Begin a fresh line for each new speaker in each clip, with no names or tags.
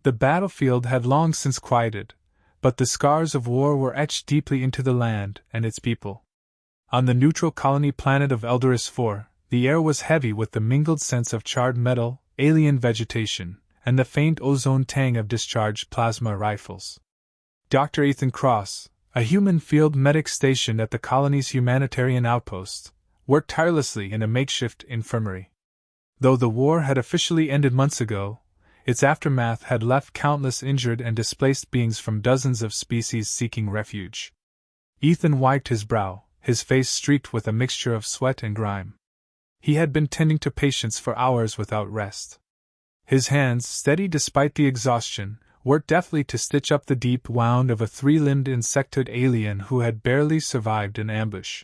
The battlefield had long since quieted, but the scars of war were etched deeply into the land and its people. On the neutral colony planet of Eldoris IV, the air was heavy with the mingled scents of charred metal, alien vegetation, and the faint ozone tang of discharged plasma rifles. Dr. Ethan Cross, a human field medic stationed at the colony's humanitarian outpost, worked tirelessly in a makeshift infirmary. Though the war had officially ended months ago, its aftermath had left countless injured and displaced beings from dozens of species seeking refuge. Ethan wiped his brow, his face streaked with a mixture of sweat and grime. He had been tending to patients for hours without rest. His hands, steady despite the exhaustion, worked deftly to stitch up the deep wound of a three-limbed insectoid alien who had barely survived an ambush.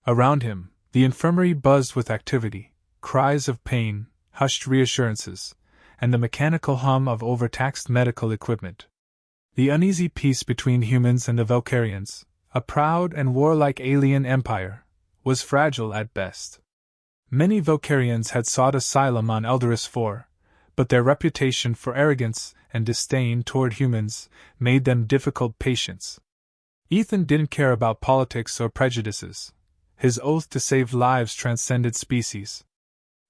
Around him, the infirmary buzzed with activity, cries of pain, hushed reassurances, and the mechanical hum of overtaxed medical equipment. The uneasy peace between humans and the Valkyrians, a proud and warlike alien empire, was fragile at best. Many Valkyrians had sought asylum on Eldoris IV, but their reputation for arrogance and disdain toward humans made them difficult patients. Ethan didn't care about politics or prejudices. His oath to save lives transcended species.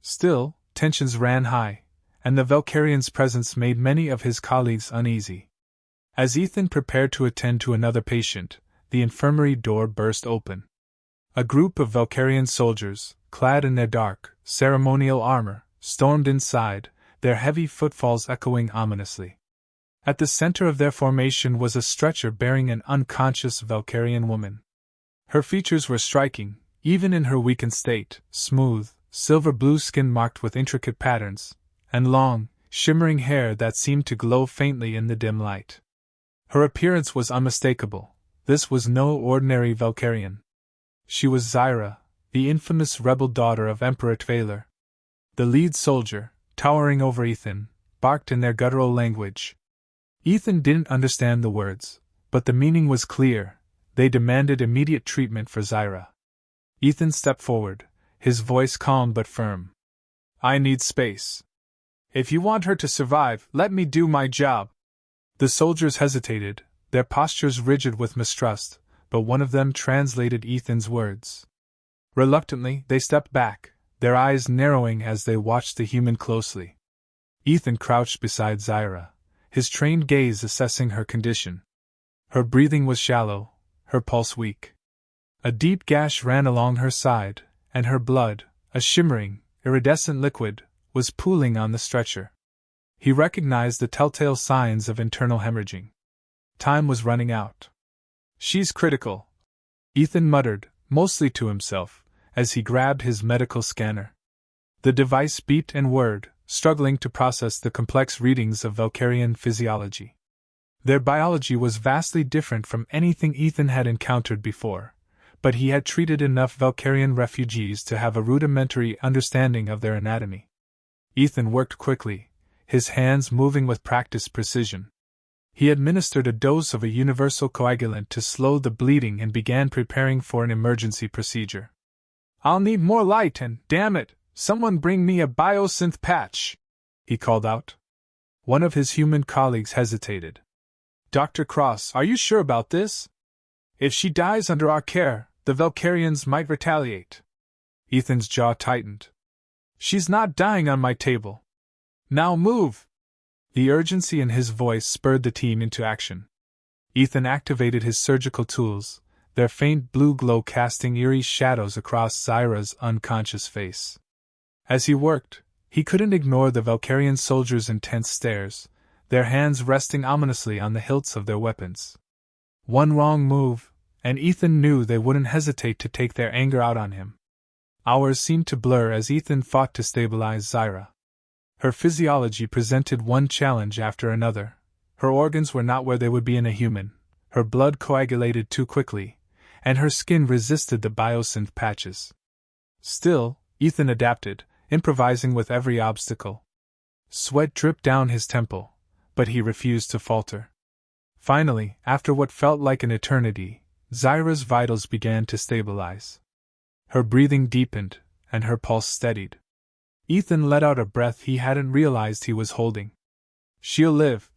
Still, tensions ran high, and the Valkyrians' presence made many of his colleagues uneasy. As Ethan prepared to attend to another patient, the infirmary door burst open. A group of Valkyrian soldiers, clad in their dark, ceremonial armor, stormed inside, their heavy footfalls echoing ominously. At the center of their formation was a stretcher bearing an unconscious Valkyrian woman. Her features were striking, even in her weakened state, smooth, silver-blue skin marked with intricate patterns, and long, shimmering hair that seemed to glow faintly in the dim light. Her appearance was unmistakable. This was no ordinary Valkyrian. She was Zyra, the infamous rebel daughter of Emperor Tvaler. The lead soldier, towering over Ethan, barked in their guttural language. Ethan didn't understand the words, but the meaning was clear. They demanded immediate treatment for Zyra. Ethan stepped forward, his voice calm but firm. "I need space. If you want her to survive, let me do my job." The soldiers hesitated, their postures rigid with mistrust, but one of them translated Ethan's words. Reluctantly, they stepped back, their eyes narrowing as they watched the human closely. Ethan crouched beside Zyra, his trained gaze assessing her condition. Her breathing was shallow, her pulse weak. A deep gash ran along her side, and her blood, a shimmering, iridescent liquid, was pooling on the stretcher. He recognized the telltale signs of internal hemorrhaging. Time was running out. "She's critical," Ethan muttered, mostly to himself, as he grabbed his medical scanner. The device beeped and whirred, struggling to process the complex readings of Valkyrian physiology. Their biology was vastly different from anything Ethan had encountered before, but he had treated enough Valkyrian refugees to have a rudimentary understanding of their anatomy. Ethan worked quickly, his hands moving with practiced precision. He administered a dose of a universal coagulant to slow the bleeding and began preparing for an emergency procedure. "I'll need more light and, damn it, someone bring me a biosynth patch," he called out. One of his human colleagues hesitated. "Dr. Cross, are you sure about this? If she dies under our care, the Valkyrians might retaliate." Ethan's jaw tightened. "She's not dying on my table. Now move!" The urgency in his voice spurred the team into action. Ethan activated his surgical tools, their faint blue glow casting eerie shadows across Zyra's unconscious face. As he worked, he couldn't ignore the Valkyrian soldiers' intense stares, their hands resting ominously on the hilts of their weapons. One wrong move, and Ethan knew they wouldn't hesitate to take their anger out on him. Hours seemed to blur as Ethan fought to stabilize Zyra. Her physiology presented one challenge after another. Her organs were not where they would be in a human, her blood coagulated too quickly, and her skin resisted the biosynth patches. Still, Ethan adapted, improvising with every obstacle. Sweat dripped down his temple, but he refused to falter. Finally, after what felt like an eternity, Zyra's vitals began to stabilize. Her breathing deepened, and her pulse steadied. Ethan let out a breath he hadn't realized he was holding. "She'll live,"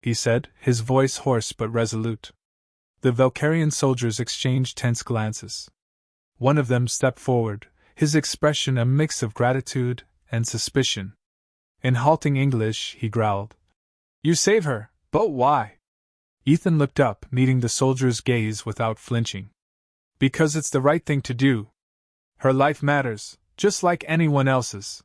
he said, his voice hoarse but resolute. The Valkyrian soldiers exchanged tense glances. One of them stepped forward, his expression a mix of gratitude and suspicion. In halting English, he growled, "You save her, but why?" Ethan looked up, meeting the soldier's gaze without flinching. "Because it's the right thing to do. Her life matters, just like anyone else's."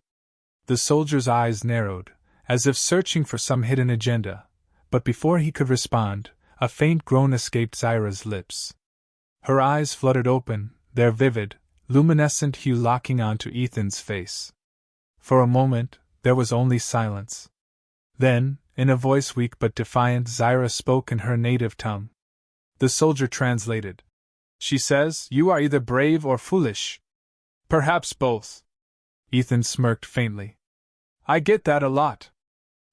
The soldier's eyes narrowed, as if searching for some hidden agenda, but before he could respond, a faint groan escaped Zyra's lips. Her eyes fluttered open, their vivid, luminescent hue locking onto Ethan's face. For a moment, there was only silence. Then, in a voice weak but defiant, Zyra spoke in her native tongue. The soldier translated. "She says, you are either brave or foolish. Perhaps both." Ethan smirked faintly. "I get that a lot."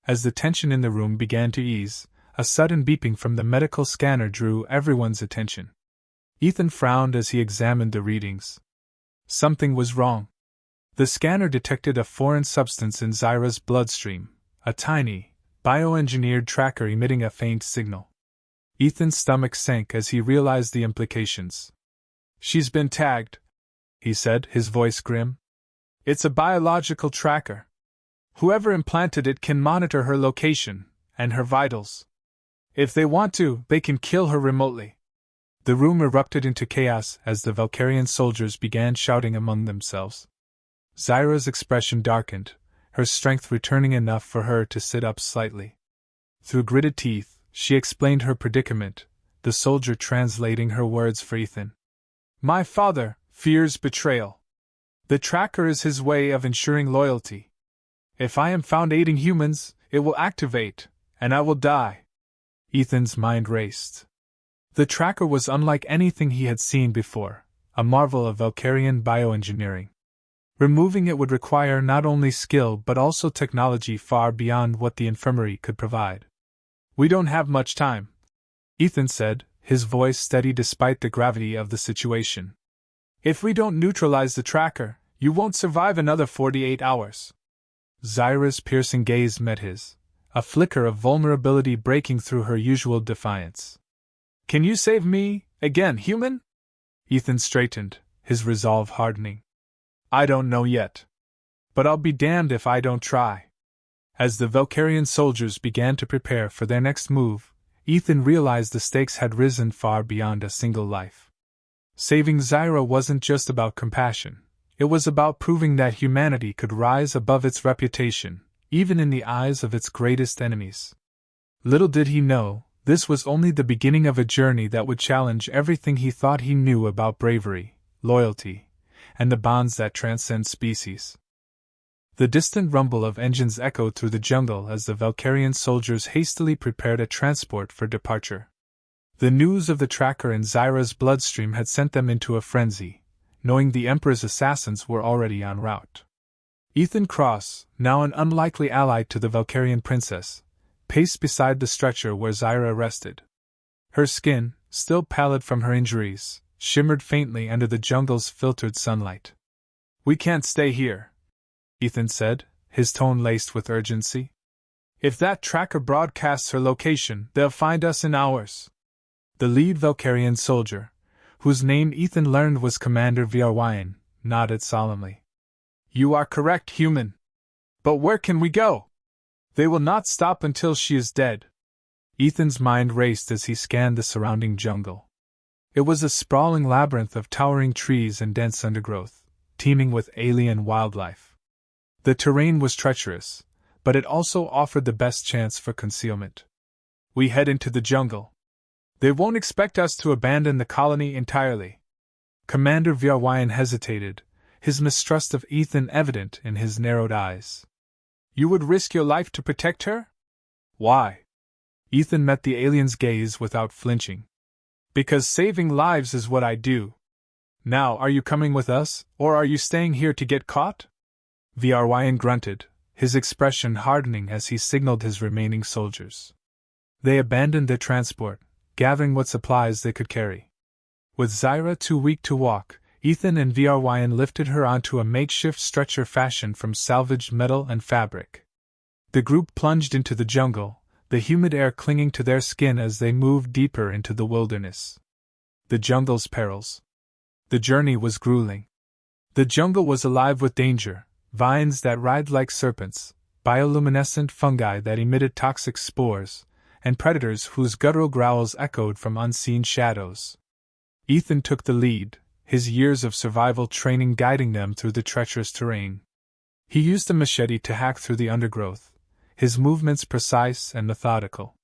As the tension in the room began to ease, a sudden beeping from the medical scanner drew everyone's attention. Ethan frowned as he examined the readings. Something was wrong. The scanner detected a foreign substance in Zyra's bloodstream, a tiny, bioengineered tracker emitting a faint signal. Ethan's stomach sank as he realized the implications. "She's been tagged," he said, his voice grim. "It's a biological tracker. Whoever implanted it can monitor her location and her vitals. If they want to, they can kill her remotely." The room erupted into chaos as the Valkyrian soldiers began shouting among themselves. Zyra's expression darkened, her strength returning enough for her to sit up slightly. Through gritted teeth, she explained her predicament, the soldier translating her words for Ethan. "My father fears betrayal. The tracker is his way of ensuring loyalty. If I am found aiding humans, it will activate, and I will die." Ethan's mind raced. The tracker was unlike anything he had seen before, a marvel of Valkyrian bioengineering. Removing it would require not only skill but also technology far beyond what the infirmary could provide. "We don't have much time," Ethan said, his voice steady despite the gravity of the situation. "If we don't neutralize the tracker, you won't survive another 48 hours. Zyra's piercing gaze met his, a flicker of vulnerability breaking through her usual defiance. "Can you save me, again, human?" Ethan straightened, his resolve hardening. "I don't know yet. But I'll be damned if I don't try." As the Valkyrian soldiers began to prepare for their next move, Ethan realized the stakes had risen far beyond a single life. Saving Zyra wasn't just about compassion, it was about proving that humanity could rise above its reputation, even in the eyes of its greatest enemies. Little did he know, this was only the beginning of a journey that would challenge everything he thought he knew about bravery, loyalty, and the bonds that transcend species. The distant rumble of engines echoed through the jungle as the Valkyrian soldiers hastily prepared a transport for departure. The news of the tracker in Zyra's bloodstream had sent them into a frenzy, knowing the Emperor's assassins were already en route. Ethan Cross, now an unlikely ally to the Valkyrian princess, paced beside the stretcher where Zyra rested. Her skin, still pallid from her injuries, shimmered faintly under the jungle's filtered sunlight. "We can't stay here," Ethan said, his tone laced with urgency. "If that tracker broadcasts her location, they'll find us in hours." The lead Valkyrian soldier, whose name Ethan learned was Commander Vryn, nodded solemnly. "You are correct, human. But where can we go? They will not stop until she is dead." Ethan's mind raced as he scanned the surrounding jungle. It was a sprawling labyrinth of towering trees and dense undergrowth, teeming with alien wildlife. The terrain was treacherous, but it also offered the best chance for concealment. "We head into the jungle. They won't expect us to abandon the colony entirely." Commander Vryn hesitated, his mistrust of Ethan evident in his narrowed eyes. "You would risk your life to protect her?" "Why?" Ethan met the alien's gaze without flinching. "Because saving lives is what I do. Now, are you coming with us, or are you staying here to get caught?" Vryn grunted, his expression hardening as he signaled his remaining soldiers. They abandoned their transport, gathering what supplies they could carry. With Zyra too weak to walk, Ethan and Vryn lifted her onto a makeshift stretcher fashioned from salvaged metal and fabric. The group plunged into the jungle, the humid air clinging to their skin as they moved deeper into the wilderness. The jungle's perils. The journey was grueling. The jungle was alive with danger, vines that writhed like serpents, bioluminescent fungi that emitted toxic spores, and predators whose guttural growls echoed from unseen shadows. Ethan took the lead, his years of survival training guiding them through the treacherous terrain. He used a machete to hack through the undergrowth, his movements precise and methodical.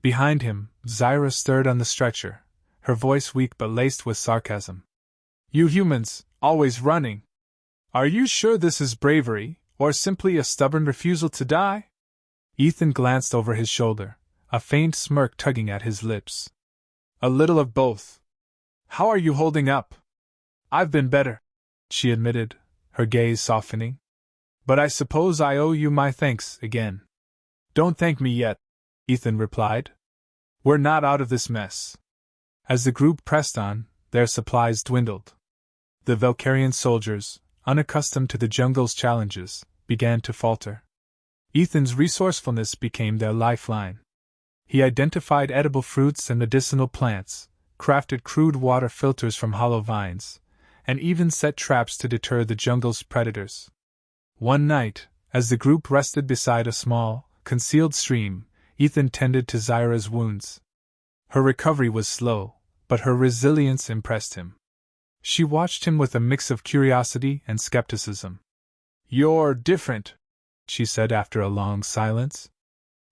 Behind him, Zyra stirred on the stretcher, her voice weak but laced with sarcasm. "You humans, always running. Are you sure this is bravery, or simply a stubborn refusal to die?" Ethan glanced over his shoulder, a faint smirk tugging at his lips. "A little of both. How are you holding up?" "I've been better," she admitted, her gaze softening. "But I suppose I owe you my thanks again." "Don't thank me yet," Ethan replied. "We're not out of this mess." As the group pressed on, their supplies dwindled. The Valkyrian soldiers, unaccustomed to the jungle's challenges, began to falter. Ethan's resourcefulness became their lifeline. He identified edible fruits and medicinal plants, crafted crude water filters from hollow vines, and even set traps to deter the jungle's predators. One night, as the group rested beside a small, concealed stream, Ethan tended to Zyra's wounds. Her recovery was slow, but her resilience impressed him. She watched him with a mix of curiosity and skepticism. "You're different," she said after a long silence.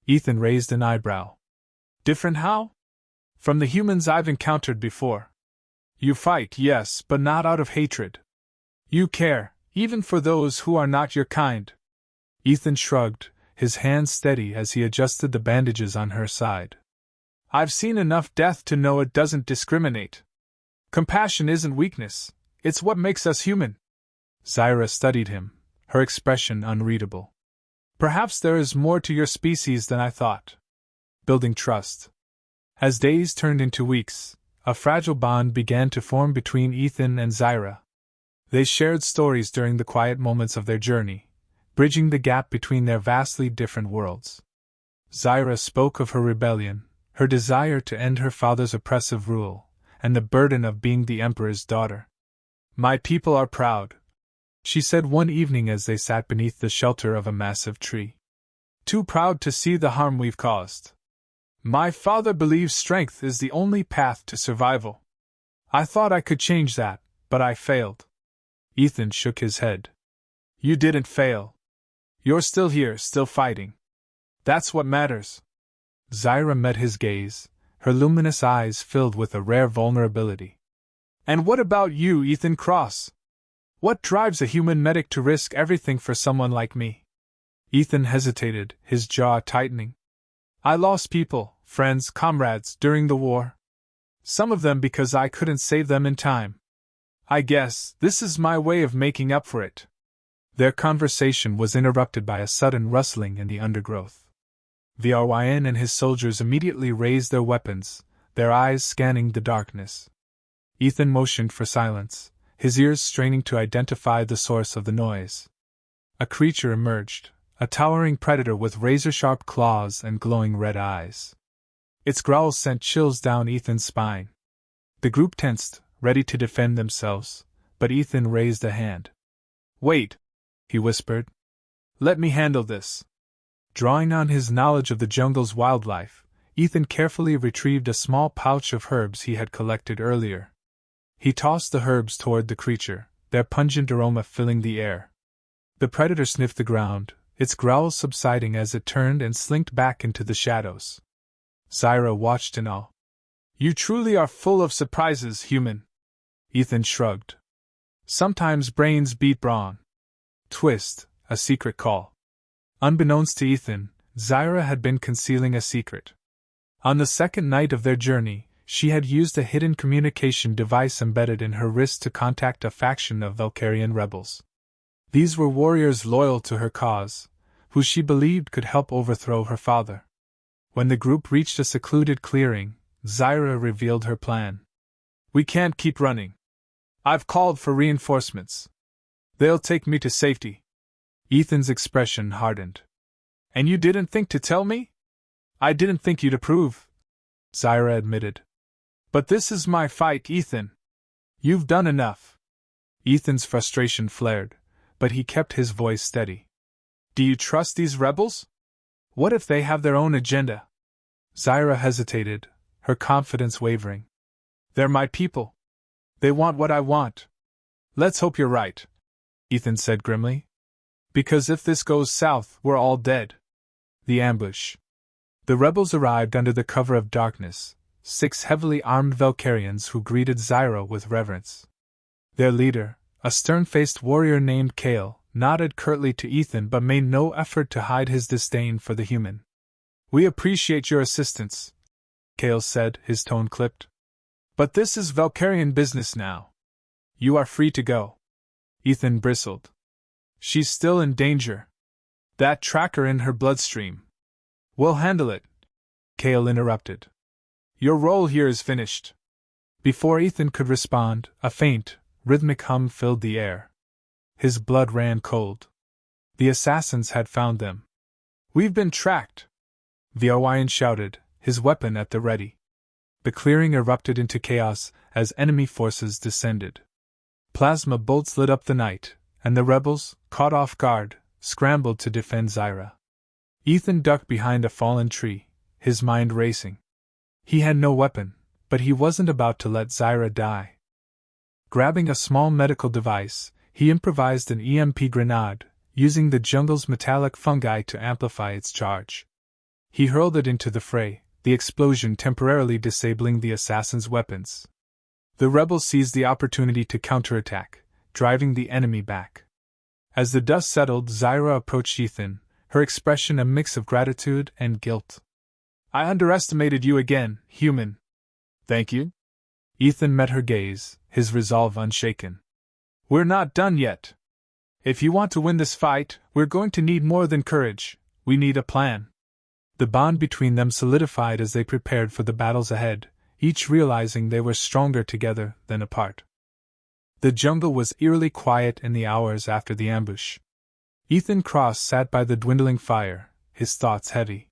Ethan raised an eyebrow. "Different how?" "From the humans I've encountered before. You fight, yes, but not out of hatred. You care, even for those who are not your kind." Ethan shrugged, his hands steady as he adjusted the bandages on her side. "I've seen enough death to know it doesn't discriminate. Compassion isn't weakness, it's what makes us human." Zyra studied him, her expression unreadable. "Perhaps there is more to your species than I thought." Building trust. As days turned into weeks, a fragile bond began to form between Ethan and Zyra. They shared stories during the quiet moments of their journey, bridging the gap between their vastly different worlds. Zyra spoke of her rebellion, her desire to end her father's oppressive rule, and the burden of being the Emperor's daughter. "My people are proud," she said one evening as they sat beneath the shelter of a massive tree. "Too proud to see the harm we've caused. My father believes strength is the only path to survival. I thought I could change that, but I failed." Ethan shook his head. "You didn't fail. You're still here, still fighting. That's what matters." Zyra met his gaze, her luminous eyes filled with a rare vulnerability. "And what about you, Ethan Cross? What drives a human medic to risk everything for someone like me?" Ethan hesitated, his jaw tightening. "I lost people, friends, comrades, during the war. Some of them because I couldn't save them in time. I guess this is my way of making up for it." Their conversation was interrupted by a sudden rustling in the undergrowth. Vryn and his soldiers immediately raised their weapons, their eyes scanning the darkness. Ethan motioned for silence, his ears straining to identify the source of the noise. A creature emerged, a towering predator with razor-sharp claws and glowing red eyes. Its growls sent chills down Ethan's spine. The group tensed, ready to defend themselves, but Ethan raised a hand. "Wait," he whispered. "Let me handle this." Drawing on his knowledge of the jungle's wildlife, Ethan carefully retrieved a small pouch of herbs he had collected earlier. He tossed the herbs toward the creature, their pungent aroma filling the air. The predator sniffed the ground, its growls subsiding as it turned and slinked back into the shadows. Zyra watched in awe. "You truly are full of surprises, human." Ethan shrugged. "Sometimes brains beat brawn." Twist, a secret call. Unbeknownst to Ethan, Zyra had been concealing a secret. On the second night of their journey, she had used a hidden communication device embedded in her wrist to contact a faction of Valkyrian rebels. These were warriors loyal to her cause, who she believed could help overthrow her father. When the group reached a secluded clearing, Zyra revealed her plan. "We can't keep running. I've called for reinforcements. They'll take me to safety." Ethan's expression hardened. "And you didn't think to tell me?" I didn't think you'd approve, Zyra admitted. But this is my fight, Ethan. You've done enough. Ethan's frustration flared, but he kept his voice steady. Do you trust these rebels? What if they have their own agenda? Zyra hesitated, her confidence wavering. They're my people. They want what I want. Let's hope you're right, Ethan said grimly. Because if this goes south, we're all dead. The ambush. The rebels arrived under the cover of darkness, 6 heavily armed Valkyrians who greeted Zyra with reverence. Their leader, a stern-faced warrior named Kale, nodded curtly to Ethan but made no effort to hide his disdain for the human. We appreciate your assistance, Kale said, his tone clipped. But this is Valkyrian business now. You are free to go. Ethan bristled. She's still in danger. That tracker in her bloodstream. We'll handle it, Kale interrupted. Your role here is finished. Before Ethan could respond, a faint, rhythmic hum filled the air. His blood ran cold. The assassins had found them. We've been tracked, the Orion shouted, his weapon at the ready. The clearing erupted into chaos as enemy forces descended. Plasma bolts lit up the night, and the rebels, caught off guard, scrambled to defend Zyra. Ethan ducked behind a fallen tree, his mind racing. He had no weapon, but he wasn't about to let Zyra die. Grabbing a small medical device, he improvised an EMP grenade, using the jungle's metallic fungi to amplify its charge. He hurled it into the fray, the explosion temporarily disabling the assassins' weapons. The rebels seized the opportunity to counterattack, driving the enemy back. As the dust settled, Zyra approached Ethan, her expression a mix of gratitude and guilt. I underestimated you again, human. Thank you? Ethan met her gaze, his resolve unshaken. We're not done yet. If you want to win this fight, we're going to need more than courage. We need a plan. The bond between them solidified as they prepared for the battles ahead, each realizing they were stronger together than apart. The jungle was eerily quiet in the hours after the ambush. Ethan Cross sat by the dwindling fire, his thoughts heavy.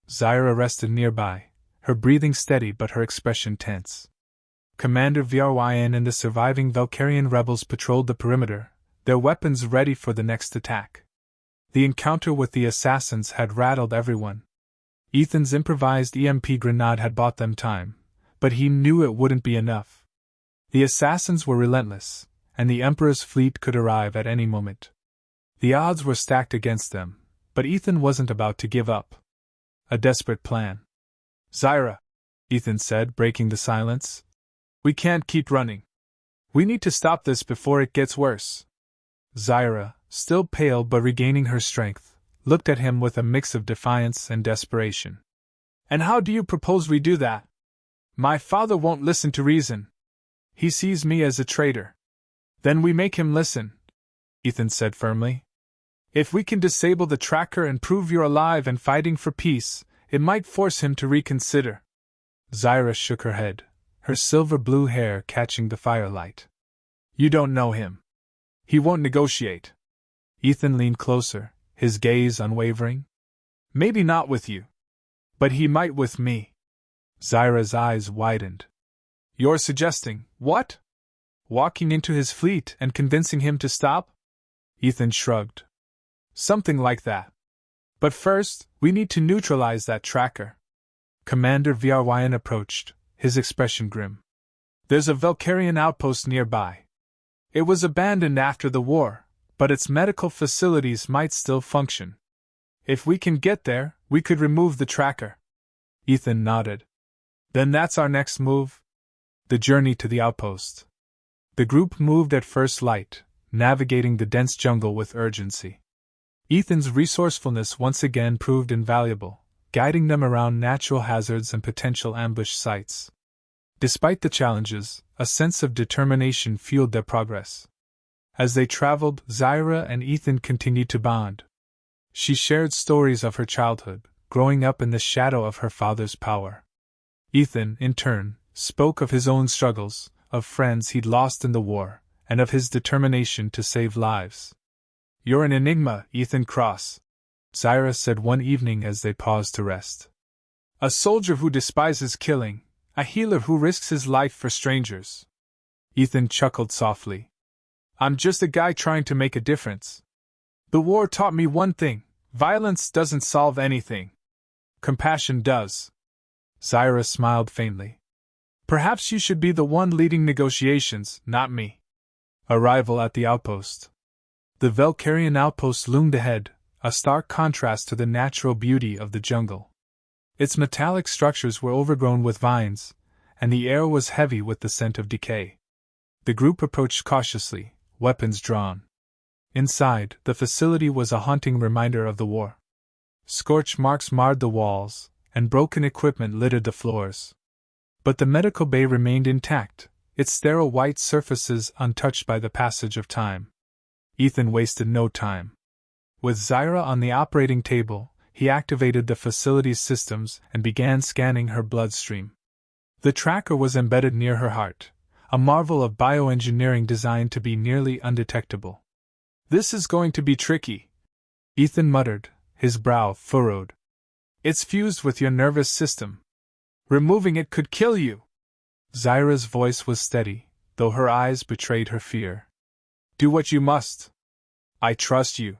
Zyra rested nearby, her breathing steady but her expression tense. Commander Vryn and the surviving Valkyrian rebels patrolled the perimeter, their weapons ready for the next attack. The encounter with the assassins had rattled everyone. Ethan's improvised EMP grenade had bought them time, but he knew it wouldn't be enough. The assassins were relentless, and the Emperor's fleet could arrive at any moment. The odds were stacked against them, but Ethan wasn't about to give up. A desperate plan. Zyra, Ethan said, breaking the silence. We can't keep running. We need to stop this before it gets worse. Zyra, still pale but regaining her strength, looked at him with a mix of defiance and desperation. And how do you propose we do that? My father won't listen to reason. He sees me as a traitor. Then we make him listen, Ethan said firmly. If we can disable the tracker and prove you're alive and fighting for peace, it might force him to reconsider. Zyra shook her head, her silver-blue hair catching the firelight. You don't know him. He won't negotiate. Ethan leaned closer, his gaze unwavering. Maybe not with you. But he might with me. Zyra's eyes widened. You're suggesting, what? Walking into his fleet and convincing him to stop? Ethan shrugged. Something like that. But first, we need to neutralize that tracker. Commander Vryn approached, his expression grim. There's a Valkyrian outpost nearby. It was abandoned after the war, but its medical facilities might still function. If we can get there, we could remove the tracker. Ethan nodded. Then that's our next move? The journey to the outpost. The group moved at first light, navigating the dense jungle with urgency. Ethan's resourcefulness once again proved invaluable, guiding them around natural hazards and potential ambush sites. Despite the challenges, a sense of determination fueled their progress. As they traveled, Zyra and Ethan continued to bond. She shared stories of her childhood, growing up in the shadow of her father's power. Ethan, in turn, spoke of his own struggles, of friends he'd lost in the war, and of his determination to save lives. You're an enigma, Ethan Cross, Zyra said one evening as they paused to rest. A soldier who despises killing, a healer who risks his life for strangers. Ethan chuckled softly. I'm just a guy trying to make a difference. The war taught me one thing: violence doesn't solve anything. Compassion does. Zyra smiled faintly. Perhaps you should be the one leading negotiations, not me. Arrival at the outpost. The Velkarian outpost loomed ahead, a stark contrast to the natural beauty of the jungle. Its metallic structures were overgrown with vines, and the air was heavy with the scent of decay. The group approached cautiously, weapons drawn. Inside, the facility was a haunting reminder of the war. Scorch marks marred the walls, and broken equipment littered the floors. But the medical bay remained intact, its sterile white surfaces untouched by the passage of time. Ethan wasted no time. With Zyra on the operating table, he activated the facility's systems and began scanning her bloodstream. The tracker was embedded near her heart, a marvel of bioengineering designed to be nearly undetectable. This is going to be tricky, Ethan muttered, his brow furrowed. It's fused with your nervous system. Removing it could kill you. Zyra's voice was steady, though her eyes betrayed her fear. Do what you must. I trust you.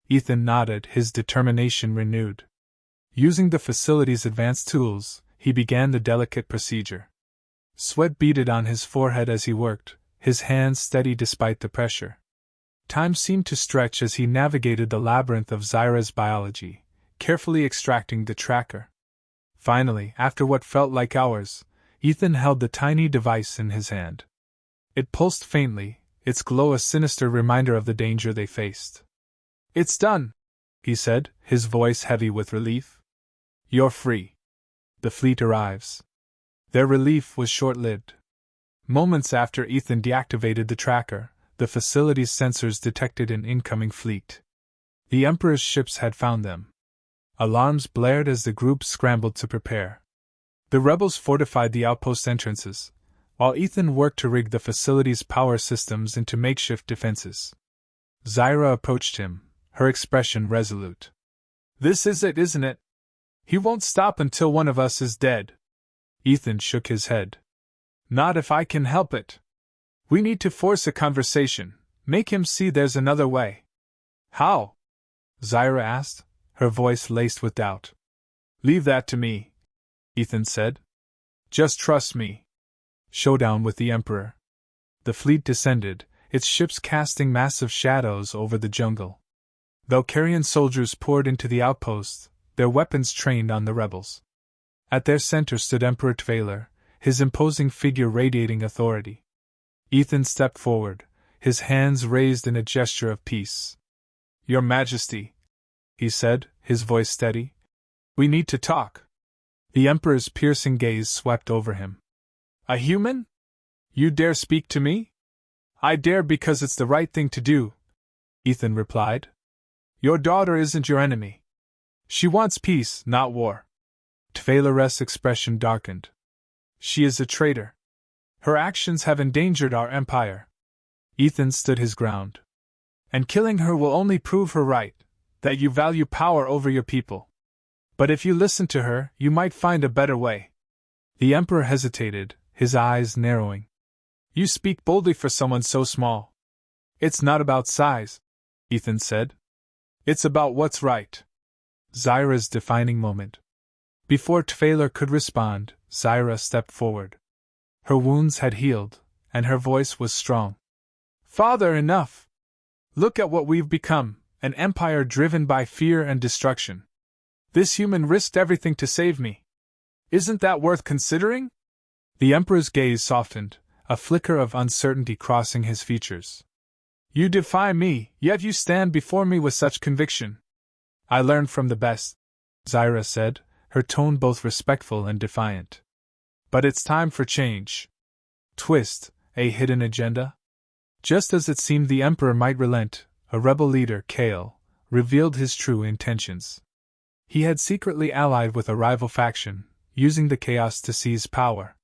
Ethan nodded, his determination renewed. Using the facility's advanced tools, he began the delicate procedure. Sweat beaded on his forehead as he worked, his hands steady despite the pressure. Time seemed to stretch as he navigated the labyrinth of Zyra's biology, carefully extracting the tracker. Finally, after what felt like hours, Ethan held the tiny device in his hand. It pulsed faintly, its glow a sinister reminder of the danger they faced. It's done, he said, his voice heavy with relief. You're free. The fleet arrives. Their relief was short-lived. Moments after Ethan deactivated the tracker, the facility's sensors detected an incoming fleet. The Emperor's ships had found them. Alarms blared as the group scrambled to prepare. The rebels fortified the outpost entrances, while Ethan worked to rig the facility's power systems into makeshift defenses. Zyra approached him, her expression resolute. This is it, isn't it? He won't stop until one of us is dead. Ethan shook his head. Not if I can help it. We need to force a conversation, make him see there's another way. How? Zyra asked, her voice laced with doubt. Leave that to me, Ethan said. Just trust me. Showdown with the Emperor. The fleet descended, its ships casting massive shadows over the jungle. Velkarian soldiers poured into the outposts, their weapons trained on the rebels. At their center stood Emperor Tvaler, his imposing figure radiating authority. Ethan stepped forward, his hands raised in a gesture of peace. Your Majesty, he said, his voice steady. We need to talk. The Emperor's piercing gaze swept over him. A human? You dare speak to me? I dare because it's the right thing to do, Ethan replied. Your daughter isn't your enemy. She wants peace, not war. Tvaler's expression darkened. She is a traitor. Her actions have endangered our empire. Ethan stood his ground. And killing her will only prove her right, that you value power over your people. But if you listen to her, you might find a better way. The Emperor hesitated, his eyes narrowing. You speak boldly for someone so small. It's not about size, Ethan said. It's about what's right. Zyra's defining moment. Before Tvaler could respond, Zyra stepped forward. Her wounds had healed, and her voice was strong. Father, enough! Look at what we've become, an empire driven by fear and destruction. This human risked everything to save me. Isn't that worth considering? The Emperor's gaze softened, a flicker of uncertainty crossing his features. You defy me, yet you stand before me with such conviction. I learned from the best, Zyra said, her tone both respectful and defiant. But it's time for change. Twist, a hidden agenda? Just as it seemed the Emperor might relent, a rebel leader, Kale, revealed his true intentions. He had secretly allied with a rival faction, using the chaos to seize power.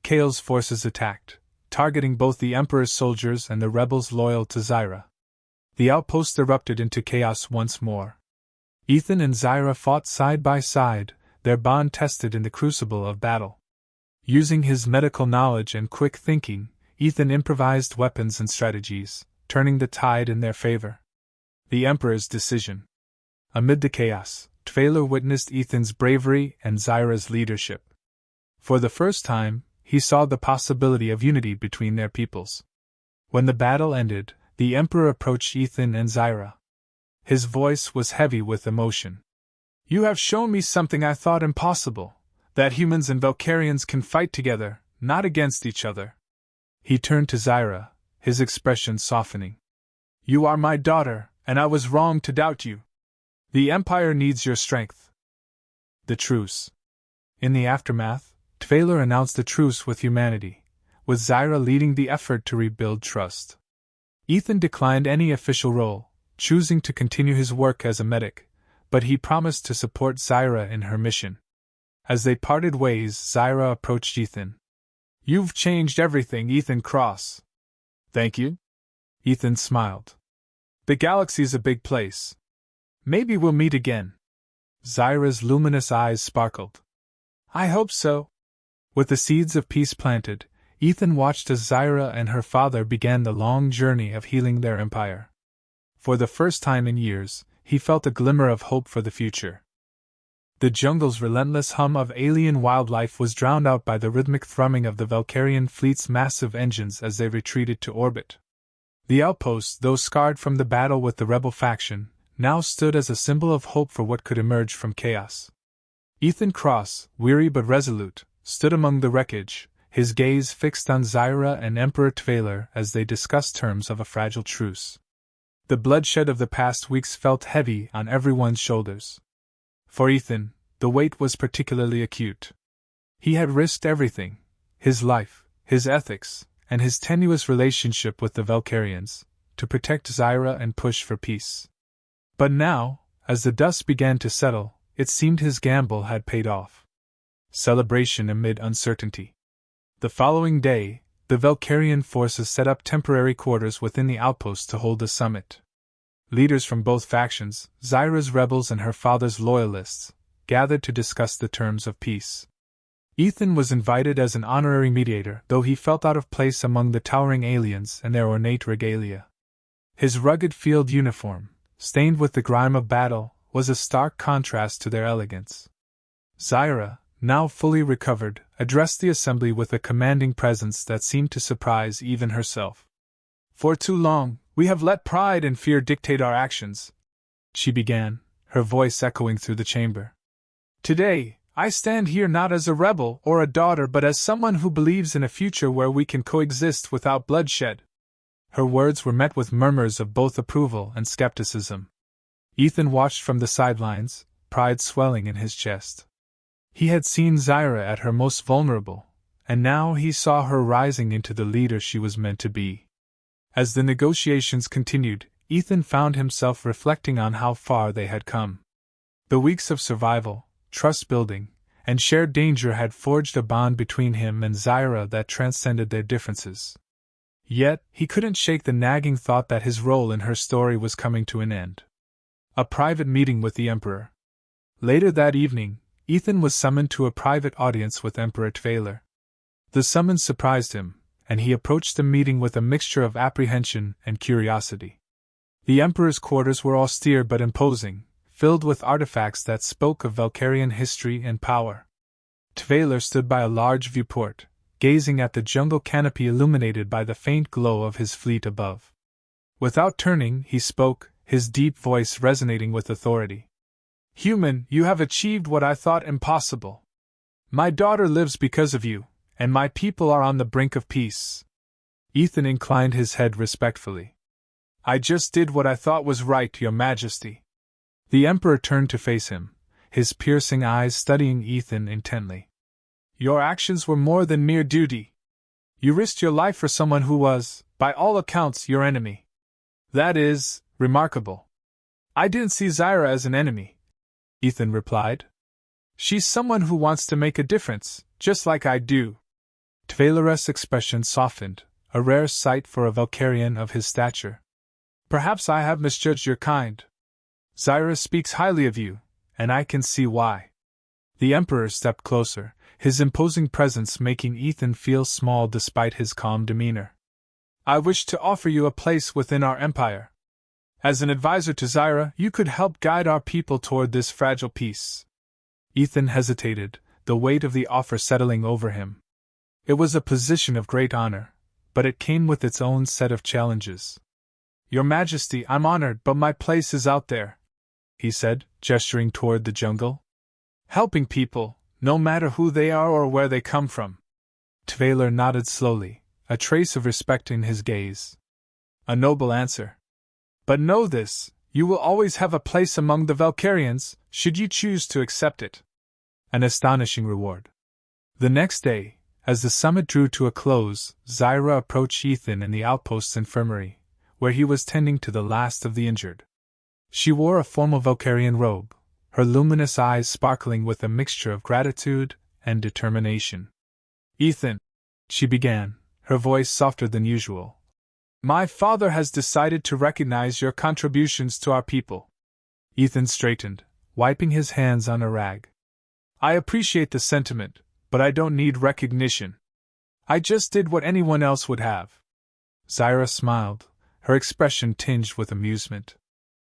Kale's forces attacked, targeting both the Emperor's soldiers and the rebels loyal to Zyra. The outpost erupted into chaos once more. Ethan and Zyra fought side by side, their bond tested in the crucible of battle. Using his medical knowledge and quick thinking, Ethan improvised weapons and strategies, turning the tide in their favor. The Emperor's decision. Amid the chaos, Tvaler witnessed Ethan's bravery and Zyra's leadership. For the first time, he saw the possibility of unity between their peoples. When the battle ended, the Emperor approached Ethan and Zyra. His voice was heavy with emotion. "You have shown me something I thought impossible, that humans and Valkyrians can fight together, not against each other." He turned to Zyra, his expression softening. "You are my daughter, and I was wrong to doubt you. The Empire needs your strength." The truce. In the aftermath, Tvaler announced a truce with humanity, with Zyra leading the effort to rebuild trust. Ethan declined any official role, choosing to continue his work as a medic, but he promised to support Zyra in her mission. As they parted ways, Zyra approached Ethan. "You've changed everything, Ethan Cross." "Thank you." Ethan smiled. "The galaxy's a big place. Maybe we'll meet again." Zyra's luminous eyes sparkled. "I hope so." With the seeds of peace planted, Ethan watched as Zyra and her father began the long journey of healing their empire. For the first time in years, he felt a glimmer of hope for the future. The jungle's relentless hum of alien wildlife was drowned out by the rhythmic thrumming of the Valkyrian fleet's massive engines as they retreated to orbit. The outpost, though scarred from the battle with the rebel faction, now stood as a symbol of hope for what could emerge from chaos. Ethan Cross, weary but resolute, stood among the wreckage, his gaze fixed on Zyra and Emperor Tvaler as they discussed terms of a fragile truce. The bloodshed of the past weeks felt heavy on everyone's shoulders. For Ethan, the weight was particularly acute. He had risked everything: his life, his ethics, and his tenuous relationship with the Valkyrians, to protect Zyra and push for peace. But now, as the dust began to settle, it seemed his gamble had paid off. Celebration amid uncertainty. The following day, the Valkyrian forces set up temporary quarters within the outpost to hold the summit. Leaders from both factions, Zyra's rebels and her father's loyalists, gathered to discuss the terms of peace. Ethan was invited as an honorary mediator, though he felt out of place among the towering aliens and their ornate regalia. His rugged field uniform, stained with the grime of battle, was a stark contrast to their elegance. Zyra, now fully recovered, addressed the assembly with a commanding presence that seemed to surprise even herself. "For too long, we have let pride and fear dictate our actions," she began, her voice echoing through the chamber. "Today, I stand here not as a rebel or a daughter but as someone who believes in a future where we can coexist without bloodshed." Her words were met with murmurs of both approval and skepticism. Ethan watched from the sidelines, pride swelling in his chest. He had seen Zyra at her most vulnerable, and now he saw her rising into the leader she was meant to be. As the negotiations continued, Ethan found himself reflecting on how far they had come. The weeks of survival, trust-building, and shared danger had forged a bond between him and Zyra that transcended their differences. Yet, he couldn't shake the nagging thought that his role in her story was coming to an end. A private meeting with the Emperor. Later that evening, Ethan was summoned to a private audience with Emperor Tvaler. The summons surprised him, and he approached the meeting with a mixture of apprehension and curiosity. The Emperor's quarters were austere but imposing, filled with artifacts that spoke of Valkyrian history and power. Tvaler stood by a large viewport, gazing at the jungle canopy illuminated by the faint glow of his fleet above. Without turning, he spoke, his deep voice resonating with authority. "Human, you have achieved what I thought impossible. My daughter lives because of you, and my people are on the brink of peace." Ethan inclined his head respectfully. "I just did what I thought was right, Your Majesty." The Emperor turned to face him, his piercing eyes studying Ethan intently. "Your actions were more than mere duty. You risked your life for someone who was, by all accounts, your enemy. That is remarkable." "I didn't see Zyra as an enemy," Ethan replied. "She's someone who wants to make a difference, just like I do." Tvaler's expression softened, a rare sight for a Valkyrian of his stature. "Perhaps I have misjudged your kind. Zyra speaks highly of you, and I can see why." The Emperor stepped closer, his imposing presence making Ethan feel small despite his calm demeanor. I wish to offer you a place within our empire. As an advisor to Zyra, you could help guide our people toward this fragile peace. Ethan hesitated, the weight of the offer settling over him. It was a position of great honor, but it came with its own set of challenges. Your Majesty, I'm honored, but my place is out there, he said, gesturing toward the jungle. Helping people, no matter who they are or where they come from. Tvaler nodded slowly, a trace of respect in his gaze. A noble answer. But know this, you will always have a place among the Valkyrians, should you choose to accept it. An astonishing reward. The next day, as the summit drew to a close, Zyra approached Ethan in the outpost's infirmary, where he was tending to the last of the injured. She wore a formal Valkyrian robe, her luminous eyes sparkling with a mixture of gratitude and determination. Ethan, she began, her voice softer than usual. My father has decided to recognize your contributions to our people. Ethan straightened, wiping his hands on a rag. I appreciate the sentiment, but I don't need recognition. I just did what anyone else would have. Zyra smiled, her expression tinged with amusement.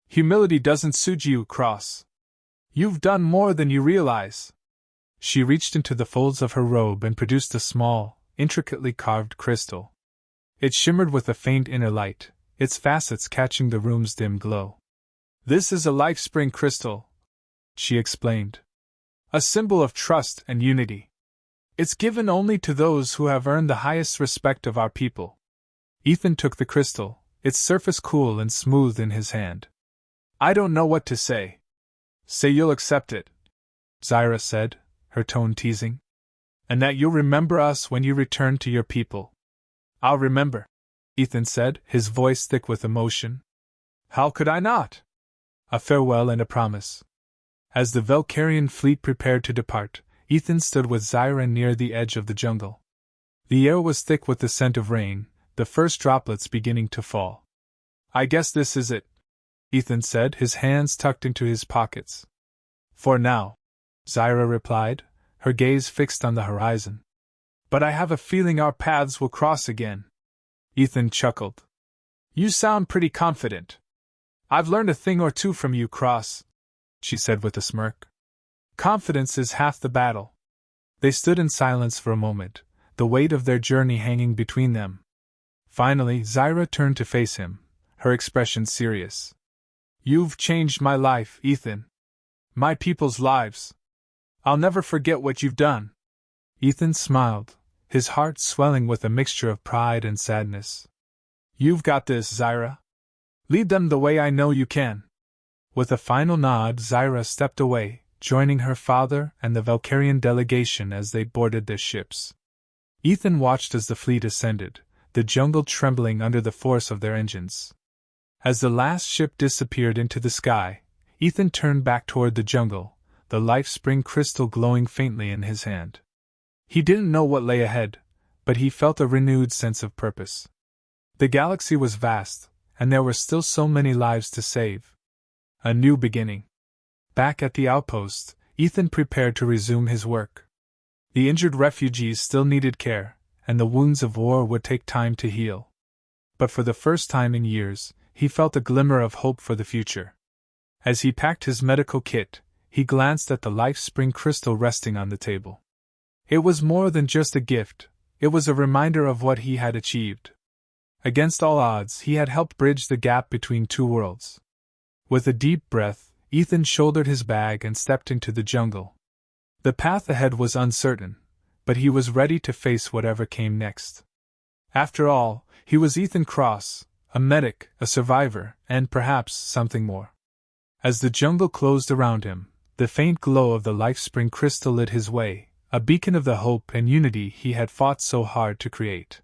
Humility doesn't suit you, Cross. You've done more than you realize. She reached into the folds of her robe and produced a small, intricately carved crystal. It shimmered with a faint inner light, its facets catching the room's dim glow. This is a life spring crystal, she explained. A symbol of trust and unity. It's given only to those who have earned the highest respect of our people. Ethan took the crystal, its surface cool and smooth in his hand. I don't know what to say. Say you'll accept it, Zyra said, her tone teasing. And that you'll remember us when you return to your people. I'll remember, Ethan said, his voice thick with emotion. How could I not? A farewell and a promise. As the Valkyrian fleet prepared to depart, Ethan stood with Zyra near the edge of the jungle. The air was thick with the scent of rain, the first droplets beginning to fall. I guess this is it, Ethan said, his hands tucked into his pockets. For now, Zyra replied, her gaze fixed on the horizon. But I have a feeling our paths will cross again. Ethan chuckled. You sound pretty confident. I've learned a thing or two from you, Cross, she said with a smirk. Confidence is half the battle. They stood in silence for a moment, the weight of their journey hanging between them. Finally, Zyra turned to face him, her expression serious. You've changed my life, Ethan. My people's lives. I'll never forget what you've done. Ethan smiled, his heart swelling with a mixture of pride and sadness. You've got this, Zyra. Lead them the way I know you can. With a final nod, Zyra stepped away, joining her father and the Valkyrian delegation as they boarded their ships. Ethan watched as the fleet ascended, the jungle trembling under the force of their engines. As the last ship disappeared into the sky, Ethan turned back toward the jungle, the life spring crystal glowing faintly in his hand. He didn't know what lay ahead, but he felt a renewed sense of purpose. The galaxy was vast, and there were still so many lives to save. A new beginning. Back at the outpost, Ethan prepared to resume his work. The injured refugees still needed care, and the wounds of war would take time to heal. But for the first time in years, he felt a glimmer of hope for the future. As he packed his medical kit, he glanced at the life spring crystal resting on the table. It was more than just a gift, it was a reminder of what he had achieved. Against all odds, he had helped bridge the gap between two worlds. With a deep breath, Ethan shouldered his bag and stepped into the jungle. The path ahead was uncertain, but he was ready to face whatever came next. After all, he was Ethan Cross, a medic, a survivor, and perhaps something more. As the jungle closed around him, the faint glow of the life spring crystal lit his way, a beacon of the hope and unity he had fought so hard to create.